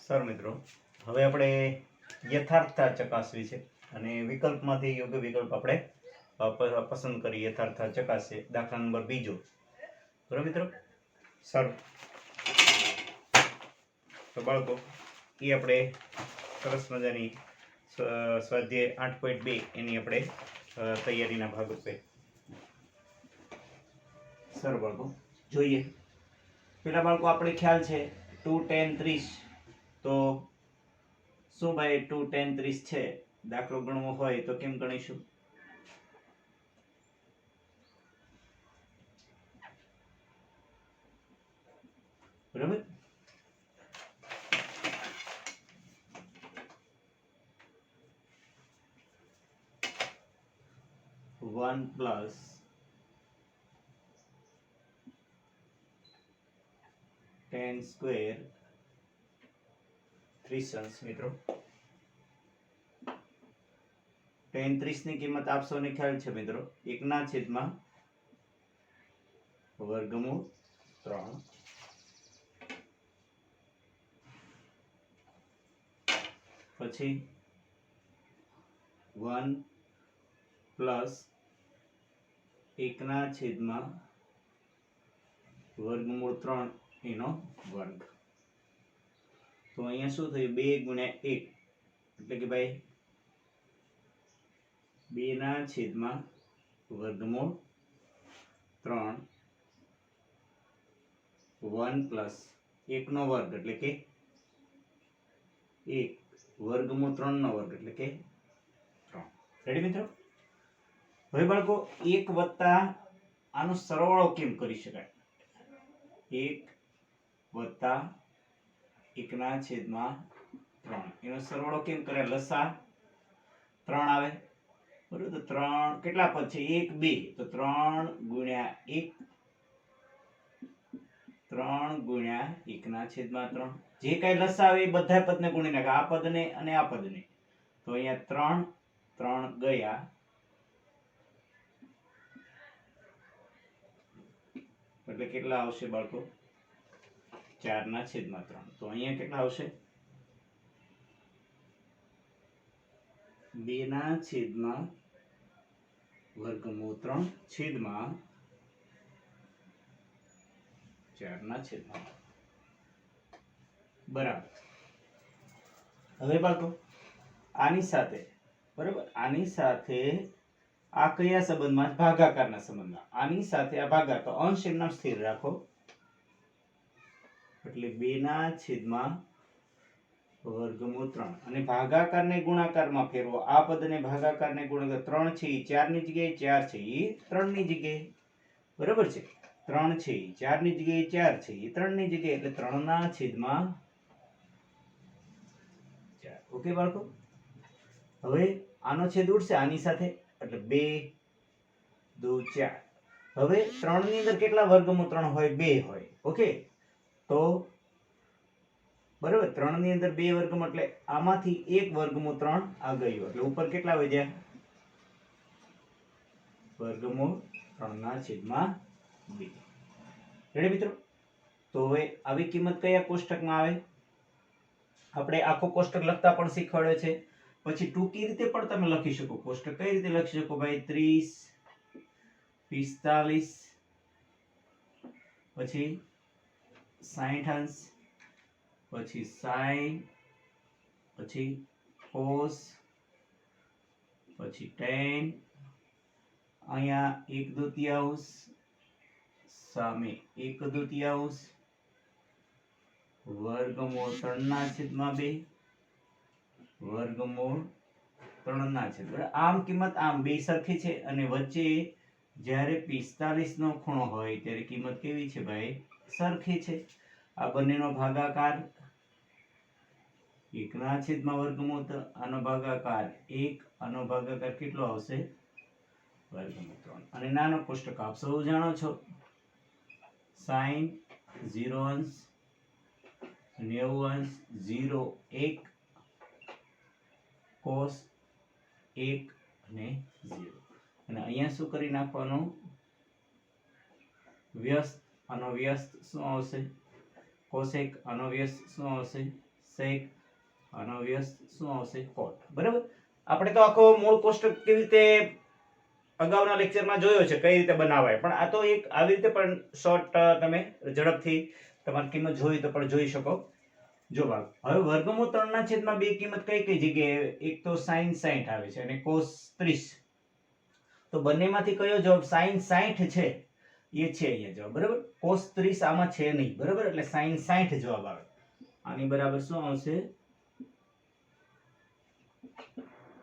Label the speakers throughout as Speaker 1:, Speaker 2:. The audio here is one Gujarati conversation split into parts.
Speaker 1: સર મિત્રો, હવે આપણે યથાર્થતા ચકાસવી છે અને વિકલ્પમાંથી યોગ્ય વિકલ્પ આપણે પસંદ કરી યથાર્થતા ચકાસીએ. દાખલા નંબર બીજો. બરાબર મિત્રો, સર તો બાળકો એ આપણે સરસ મજાની સ્વાધ્યાય 8.2 એની આપણે તૈયારીના ભાગરૂપે સર બાળકો જોઈએ. પેલા બાળકો આપણે ખ્યાલ છે 2 10 30. તો શું ભાઈ 2 10 30 છે, દાખલો ગણવો હોય તો કેમ ગણીશું? બરાબર, વન પ્લસ ટેન સ્ક્વેર 30 મિત્રો. 10 30 ની કિંમત આપશોને ખ્યાલ છે મિત્રો, 1/3 વર્ગમૂળ 3 પછી 1 પ્લસ 1/3 વર્ગમૂળ 3 એનો વર્ગ. તો અહીંયા શું થયું? 2 ગુણ્યા 1 એટલે કે ભાઈ 2/3 વર્ગમૂળ 3 1 પ્લસ 1 નો વર્ગ એટલે કે 1 વર્ગમૂળ 3 નો વર્ગ એટલે કે 3. રેડી મિત્રો? હવે બાળકો 1 વત્તા આનો સરવાળો કેમ કરી શકાય? 1 વત્તા 1/3 એનો સરવાળો કેમ કરે? લસા 3 આવે બરોબર. તો 3 કેટલા પદ છે? 1 2. તો 3 ગુણ્યા 1 3 ગુણ્યા 1/3. જે કઈ લસા આવે એ બધા પદને ગુણી નાખે, આ પદને અને આ પદને. તો અહીંયા 3 ગયા એટલે કેટલા આવશે બાળકો? 4/3. તો અહીંયા કેટલા આવશે? 2/3 વર્ગમૂળ 3 છેદમાં 4/3 બરાબર. હવે બાળકો આની સાથે બરાબર, આની સાથે આ કયા સંબંધમાં? ભાગાકારના સંબંધમાં. આની સાથે આ ભાગાકાર, તો અંશ એમના સ્થિર રાખો એટલે 2/3 વર્ગમૂળ 3 અને ભાગાકારને ગુણાકારમાં ફેરવો. આ પદને ભાગાકારને ગુણાકાર 3 છે એ 4 ની જગ્યાએ, 4 છે એ 3 ની જગ્યાએ. બરાબર છે? 3 છે એ 4 ની જગ્યાએ, 4 છે એ 3 ની જગ્યાએ એટલે 3/4. ઓકે બાળકો? હવે આનો છેદ ઉડશે આની સાથે એટલે 2 2 4. હવે 3 ની અંદર કેટલા વર્ગમૂળ 3 હોય? 2 હોય. ઓકે, તો બરાબર 3 ની અંદર 2 વર્ગમૂળ એટલે આમાંથી 1 વર્ગમૂળ 3 આ ગયું એટલે ઉપર કેટલા વધ્યા? વર્ગમૂળ 3/2. રેડી મિત્રો? તો હવે આવી કિંમત કયા કોષ્ટકમાં આવે? આપણે આખો કોષ્ટક લખતા પણ શીખવાડ્યો છે. પછી ટૂંકી રીતે પણ તમે લખી શકો. કોષ્ટક કઈ રીતે લખી શકો ભાઈ? 30 45 પછી 60 અંશ પછી sin પછી cos પછી tan અહીંયા 1/2 સામે 1/2 વર્ગમૂળ 3/2 વર્ગમૂળ 3/2. આમ કિંમત આમ બે સરખી છે અને વચ્ચે જ્યારે 45 નો ખૂણો હોય ત્યારે કિંમત કેવી છે ભાઈ? સરખી છે. આ બંનેનો ભાગાકાર 1/3 વર્ગમૂળ 3, આનો ભાગાકાર 1, આનો ભાગાકાર કેટલો આવશે? વર્ગમૂળ 3. અને નાનો કોષ્ટક આપ સૌ જાણો છો, sin 0 અંશ 90 અંશ 0 1 cos 1 અને 0. અને અહીંયા શું કરી નાખવાનું? વ્યસ્ત. આનો વ્યસ્ત શું આવશે? કોસેક. આનો વ્યસ્ત શું આવશે? sec આનો વ્યસ્ત શું આવશે cot. બરાબર. આપણે તો આખો મૂળ કોષ્ટક કેવી રીતે અગાઉના લેક્ચરમાં જોયો છે કઈ રીતે બનાવાય, પણ આ તો એક આવી રીતે પણ શોર્ટ તમે ઝડપથી તમારી કિંમત જોઈ તો પણ જોઈ શકો. જો બાળ હવે વર્ગમૂળ 3 ના છેદમાં 2 કિંમત કઈ કઈ જગ્યાએ, એક તો sin 60 આવે છે અને cos 30. તો બંનેમાંથી કયો જવાબ sin 60 છે એ છે અહીંયા જવાબ. બરાબર. cos 30 આમાં છે નહીં. બરાબર. એટલે sin 60 જવાબ આવે. આની બરાબર શું આવશે?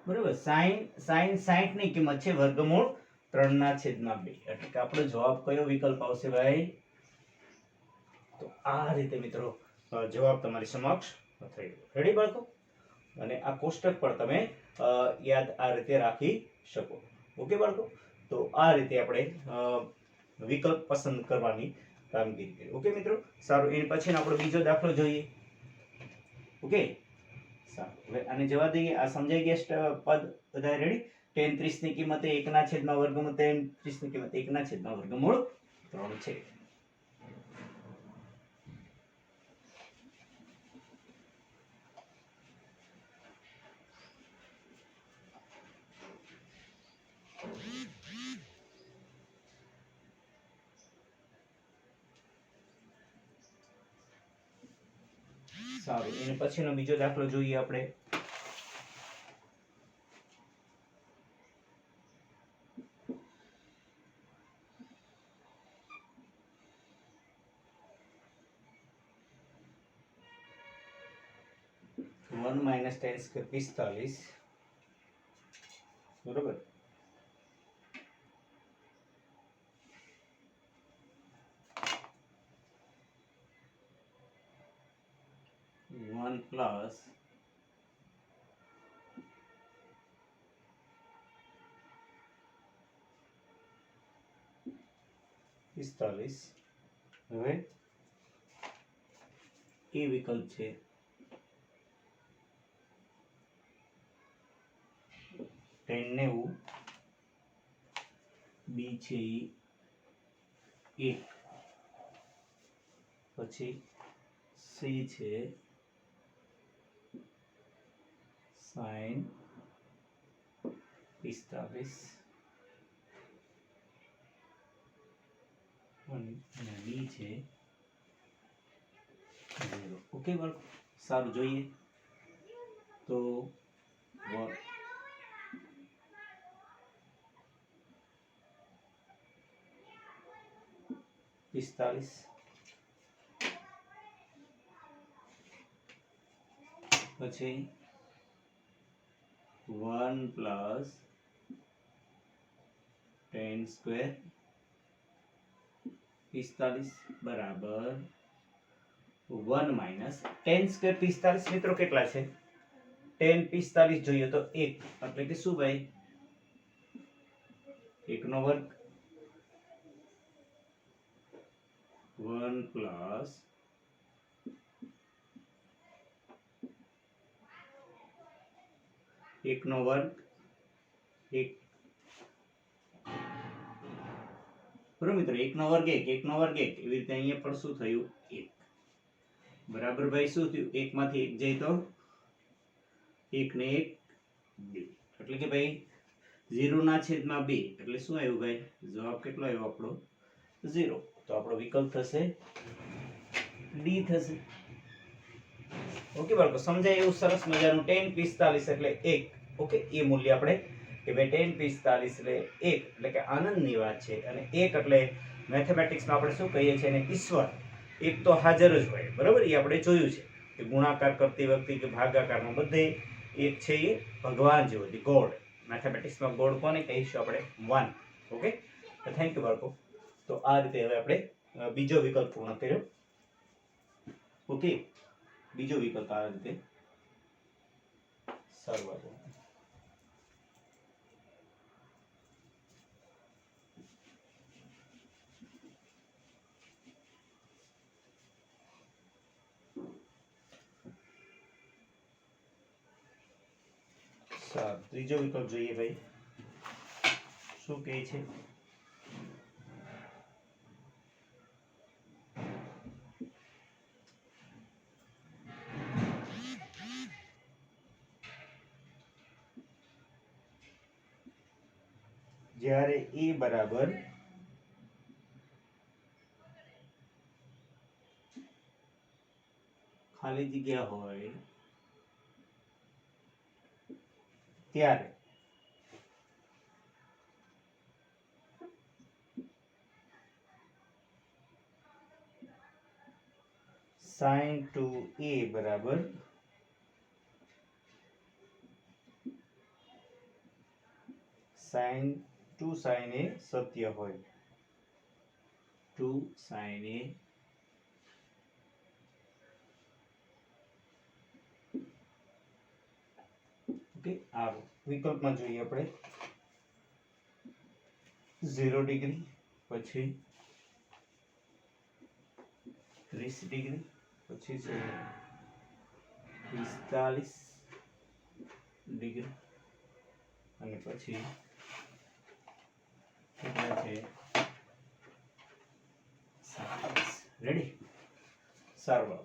Speaker 1: બરાબર. sin 60 ની કિંમત છે વર્ગમૂળ 3 ના છેદમાં 2. એટલે કે આપણો જવાબ કયો વિકલ્પ આવશે ભાઈ? તો આ રીતે મિત્રો જવાબ તમારી સમક્ષ થઈ ગયો. રેડી બાળકો? અને આ કોષ્ટક પણ તમે યાદ આ રીતે રાખી શકો. ઓકે બાળકો? તો આ રીતે આપણે વિકલ્પ પસંદ કરવાની કામગીરી કરી. ઓકે મિત્રો? સારું. એની પછીનો આપણો બીજો દાખલો જોઈએ. ઓકે? સારું. હવે આને જવા દઈએ. આ સમજાઈ ગયા પદ બધા રેડી? tan 30 ની કિંમત 1 ના છેદમાં વર્ગમૂળ tan 30 ની કિંમત 1 ના છેદમાં વર્ગમૂળ 3 છે. સારું. એને પછીનો બીજો દાખલો જોઈએ આપણે. One minus ten square 45. बरोबर. वन प्लस पिस्तालीस. હવે એ વિકલ્પ છે. ટેન 90 બી છે એ 1 પછી સી છે sin 45 અને બી છે 0. ઓકે બાળકો? સારું. જોઈએ તો 45 પછી 1 પ્લસ 10 સ્ક્વેર 45 બરાબર 1 માઇનસ 10 સ્ક્વેર 45 મિત્રો કેટલા છે? 10 45 જોઈએ તો 1 એટલે કે શું ભાઈ? 1 નો વર્ગ 1 પ્લસ 1 નો વર્ગ 1. બરોબર મિત્રો? 1 નો વર્ગ 1, 1 નો વર્ગ 1. એવી રીતે અહીંયા પણ શું થયું? 1 બરાબર ભાઈ શું થયું? 1 માંથી 1 જાય તો 1 ને 1 2. એટલે કે ભાઈ 0 ના છેદમાં 2 એટલે શું આવ્યું ભાઈ? જવાબ કેટલો આવ્યો આપણો? 0. તો આપણો વિકલ્પ થશે ડી થશે. ઓકે બાળકો? સમજાય એવું સરસ મજાનું. tan 45 એટલે 1. ઓકે? એ મૂલ્ય આપણે કે ભાઈ tan 45 એટલે 1 એટલે કે આનંદની વાત છે. અને 1 એટલે મેથેમેટિક્સમાં આપણે શું કહીએ છીએ? એને ઈશ્વર. એક તો હાજર જ હોય. બરાબર? એ આપણે જોયું છે કે ગુણાકાર કરતી વખતે કે ભાગાકારમાં બધે એક છે એ ભગવાન જેવો છે, ગોડ. મેથેમેટિક્સમાં ગોડ કોને કહીશું આપણે? 1. ઓકે? તો થેન્ક યુ બાળકો. તો આ રીતે હવે આપણે બીજો વિકલ્પ પૂર્ણ કર્યો. ઓકે? બીજો વિકલ્પ આ રીતે શરૂઆત. ત્રીજો વિકલ્પ જોઈએ ભાઈ શું કહે છે? જ્યારે એ બરાબર ખાલી જગ્યા હોય ત્યારે sin 2a બરાબર sin 2 sin a સત્ય હોય 2 sin a ઓકે આ વિકલ્પમાં જોઈએ આપણે 0 ડિગ્રી પછી 30 ડિગ્રી પછી છે 45 ડિગ્રી અને પછી કેટલા છે 47 રેડી સારું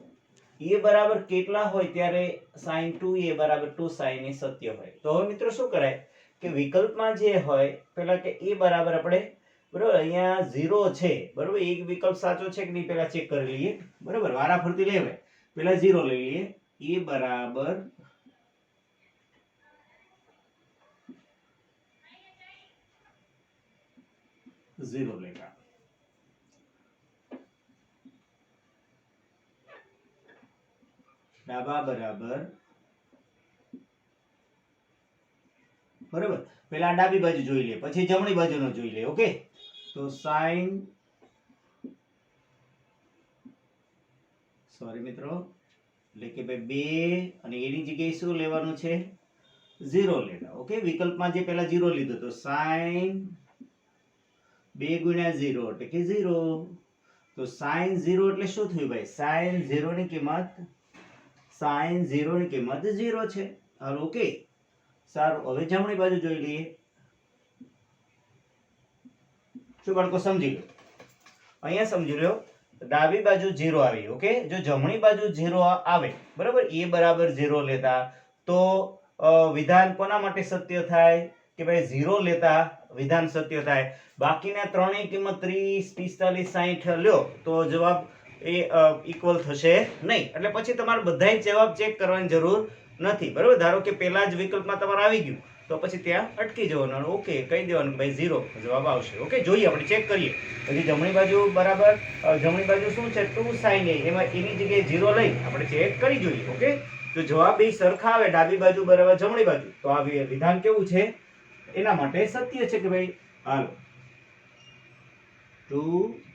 Speaker 1: એ બરાબર કેટલા હોય ત્યારે sin 2a બરાબર 2 sin a સત્ય હોય તો હવે મિત્રો શું કરાય કે વિકલ્પમાં જે હોય પેલા કે a બરાબર આપણે બરોબર અહીંયા 0 છે બરોબર એક વિકલ્પ સાચો છે કે નહીં પેલા ચેક કરી લઈએ બરોબર વારાફરતી લેવાય પેલા 0 લઈ લઈએ a બરાબર 0 લેगा ડાબા બરાબર બરાબર પહેલા ડાબી બાજુ જોઈ લે પછી જમણી બાજુનો જોઈ લે ઓકે તો sin સોરી મિત્રો એટલે કે ભાઈ 2 અને એની જગ્યાએ શું લેવાનું છે 0 લેगा ઓકે વિકલ્પમાં જે પહેલા 0 લીધો તો sin 2 ગુણ્યા 0 એટલે કે 0 તો sin 0 એટલે શું થયું ભાઈ sin 0 ની કિંમત sin 0 ની કિંમત 0 છે હાલ ઓકે સારું હવે જમણી બાજુ જોઈ લઈએ શું બાળકો સમજી લો અહીંયા સમજી લો ડાબી બાજુ 0 આવી ઓકે જો જમણી બાજુ 0 આવે બરાબર a બરાબર 0 લેતા તો વિધાન કોના માટે સત્ય થાય કે ભાઈ 0 લેતા વિધાન સત્ય થાય બાકીના ત્રણેય કિંમત 30 45 60 લ્યો તો જવાબ એ ઇક્વલ થશે નહીં એટલે પછી તમારે બધાય જવાબ ચેક કરવાની જરૂર નથી બરાબર ધારો કે પહેલા જ વિકલ્પમાં તમારે આવી ગયું તો પછી ત્યાં અટકી જવાનું ઓકે કહી દેવાનું ભાઈ 0 જવાબ આવશે ઓકે જોઈએ આપણે ચેક કરીએ પછી જમણી બાજુ બરાબર જમણી બાજુ શું છે 2 sin a એમાં એની જગ્યાએ 0 લઈ આપણે ચેક કરી જોઈએ ઓકે તો જવાબ બે સરખા આવે ડાબી બાજુ બરાબર જમણી બાજુ તો આ વિધાન કેવું છે એના માટે સત્ય છે કે ભાઈ હાલો 2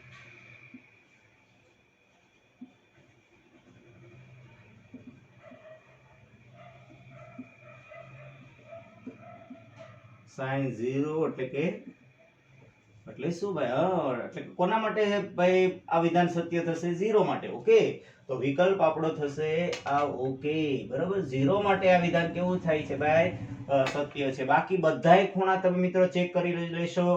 Speaker 1: sin 0 એટલે શું ભાઈ એટલે કોના માટે ભાઈ આ વિધાન સત્ય થશે 0 માટે ઓકે તો વિકલ્પ આપણો થશે આ ઓકે બરાબર 0 માટે આ વિધાન કેવું થાય છે ભાઈ સત્ય છે બાકી બધાય ખૂણા તમે મિત્રો ચેક કરી લેશો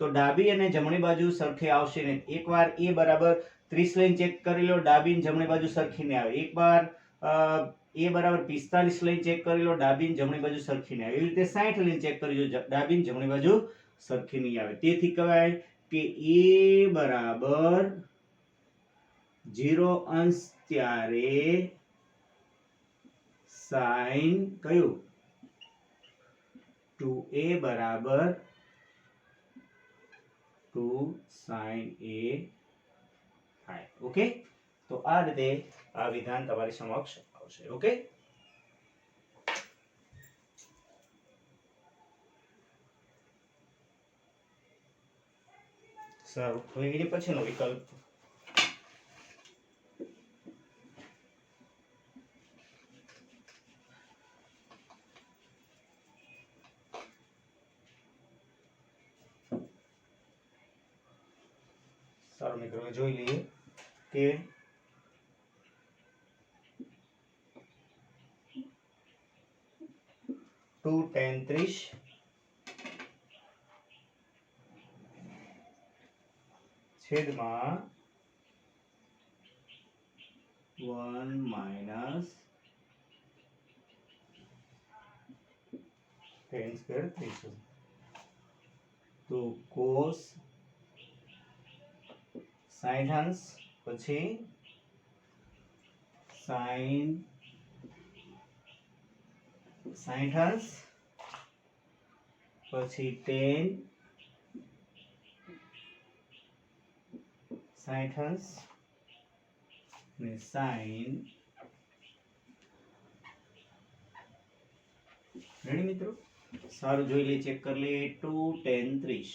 Speaker 1: તો ડાબી અને જમણી બાજુ સરખી આવશે ને એકવાર a બરાબર 30 લઈને ચેક કરી લો ડાબી અને જમણી બાજુ સરખી ને આવે એકવાર a બરાબર 45 લઈને ચેક કરી લો ડાબી અને જમણી બાજુ સરખી ને આવે એવી રીતે 60 લઈને ચેક કરી લો ડાબી અને જમણી બાજુ સરખી નહીં આવે તેથી કહેવાય કે a બરાબર 0 અંશ ત્યારે sin કયું 2a બરાબર 2 sin a થાય ઓકે તો આ રીતે આ વિધાન તમારી સમક્ષ આવશે ઓકે સારું હવે એની પછીનો વિકલ્પ સારું મિત્રો જોઈ લઈએ કે 2 tan 30 છેદમાં 1 minus tan square 30 તો cos 60 અંશ પછી sin 60 અંશ પછી tan 60 અંશ ને sin રેડી મિત્રો સારું જોઈ લે ચેક કરી લે 2 tan 30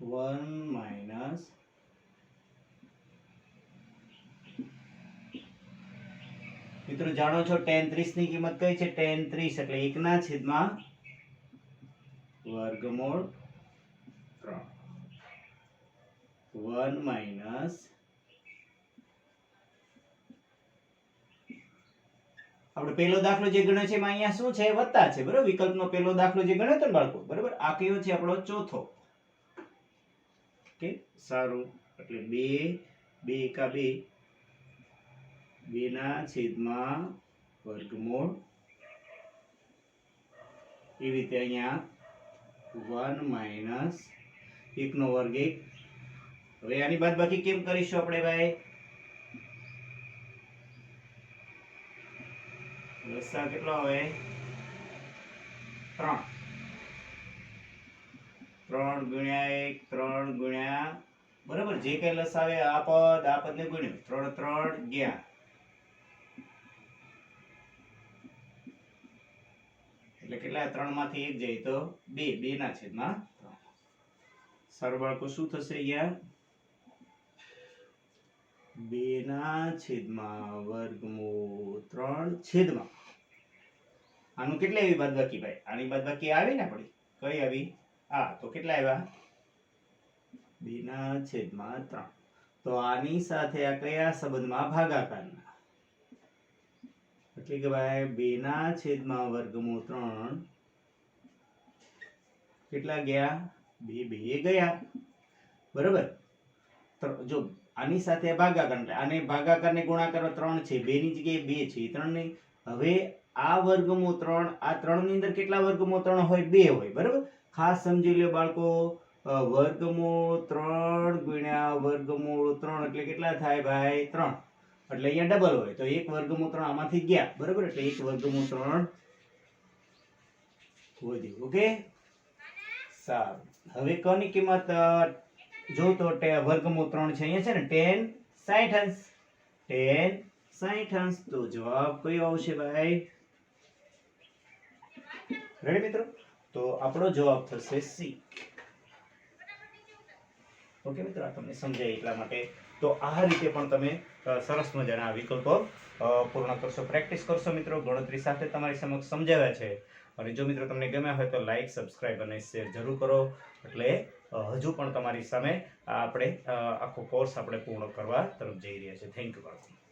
Speaker 1: 1 minus મિત્રો જાણો છો tan 30 ની કિંમત કઈ છે tan 30 એટલે 1 ના છેદમાં વર્ગમૂળ 3 1 minus આપણે પહેલો દાખલો જે ગણ્યો છે એમાં અહીંયા શું છે વત્તા છે બરોબર વિકલ્પનો પહેલો દાખલો જે ગણ્યો હતો ને બાળકો બરોબર આ કયો છે આપણો ચોથો ઓકે સારું એટલે 2 2 એકા 2 2 ના છેદમાં વર્ગમૂળ એવી રીતે અહીંયા 1 minus 1 નો વર્ગ 1 હવે આની બાદબાકી કેમ કરીશું આપણે ભાઈ લસા કેટલો આવે 3 3 ગુણ્યા 1 3 ગુણ્યા બરાબર જે કઈ લસાવે આ પદને ગુણ્યું 3 3 ગયા એટલે કેટલા 3 માંથી 1 જાય તો 2 2 ના છેદમાં 3 સારું બાળકો શું થશે અહીંયા 2 ના છેદમાં વર્ગમૂળ 3 છેદમાં આનું કેટલી આવી બાદબાકી ભાઈ આની બાદબાકી આવી ને આપણી કઈ આવી આ તો કેટલા આવ્યા 2 ના છેદમાં 3 તો આની સાથે આ કયા સંબંધમાં ભાગાકારના એટલે કે ભાઈ 2 ના છેદમાં વર્ગમૂળ 3 કેટલા ગયા 2 2 ગયા બરોબર જો આની સાથે ભાગાકાર એટલે આને ભાગાકાર ને ગુણાકાર 3 છે 2 ની જગ્યાએ 2 છે 3 ની હવે આ વર્ગમૂળ 3 આ 3 ની અંદર કેટલા વર્ગમૂળ 3 હોય 2 હોય બરોબર ખાસ સમજી લો બાળકો વર્ગમૂળ 3 ગુણ્યા વર્ગમૂળ 3 એટલે કેટલા થાય ભાઈ 3 એટલે અહીંયા ડબલ હોય તો એક વર્ગમૂળ 3 આમાંથી ગયા બરોબર એટલે એક વર્ગમૂળ 3 વધ્યું ઓકે સારું હવે કોની કિંમત જો તો વર્ગમૂળ 3 છે અહીંયા છે ને tan 60 અંશ tan 60 અંશ તો જવાબ કયો આવશે ભાઈ રેડી મિત્રો તો આપણો જવાબ થશે સી ઓકે મિત્રો આ તમને સમજાય એટલા માટે તો આ રીતે પણ તમે સરસ મજાના વિકલ્પો પૂર્ણ કરશો પ્રેક્ટિસ કરશો મિત્રો ગણતરી સાથે તમારી સમક્ષ સમજાવ્યા છે અને જો મિત્રો તમને ગમ્યા હોય તો લાઈક સબસ્ક્રાઇબ અને શેર જરૂર કરો એટલે હજુ પણ તમારી સામે આપણે આખો કોર્સ આપણે પૂર્ણ કરવા તરફ જઈ રહ્યા છે થેન્ક યુ બાળકો